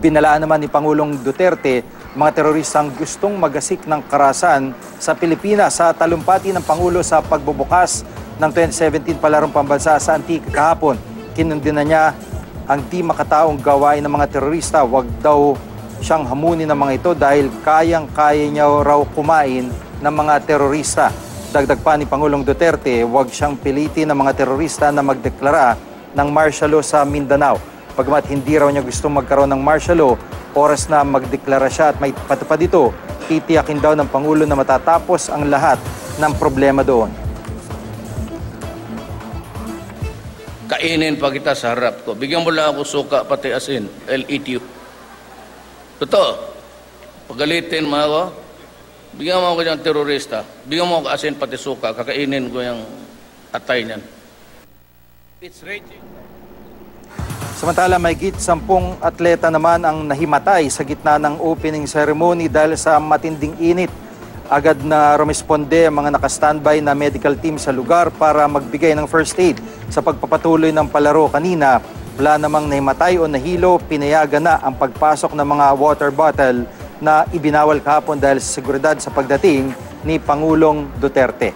Binalaan naman ni Pangulong Duterte mga teroristang gustong magasik ng karahasan sa Pilipinas sa talumpati ng Pangulo sa pagbubukas ng 2017 Palarong Pambansa sa Antique kahapon. Kinundina niya ang di makataong gawain ng mga terorista. Huwag daw siyang hamunin ng mga ito dahil kayang-kaya niya raw kumain ng mga terorista. Dagdag pa ni Pangulong Duterte, huwag siyang pilitin ng mga terorista na magdeklara ng martial law sa Mindanao. Pagkat hindi raw niya gusto magkaroon ng martial law, oras na magdeklara siya at may patupad ito, titiyakin daw ng Pangulo na matatapos ang lahat ng problema doon. Kainin pa kita sa harap ko. Bigyan mo lang ako suka pati asin. I'll eat you. Totoo. Pagalitin mo ako. Bigyan mo ako ng terorista. Bigyan mo ako asin pati suka. Kakainin ko yung atay niyan. It's raging. Samantala, may higit 10 atleta naman ang nahimatay sa gitna ng opening ceremony dahil sa matinding init. Agad na rumisponde ang mga nakastandby na medical team sa lugar para magbigay ng first aid. Sa pagpapatuloy ng palaro kanina, wala namang nahimatay o nahilo, pinayagan na ang pagpasok ng mga water bottle na ibinawal kahapon dahil sa seguridad sa pagdating ni Pangulong Duterte.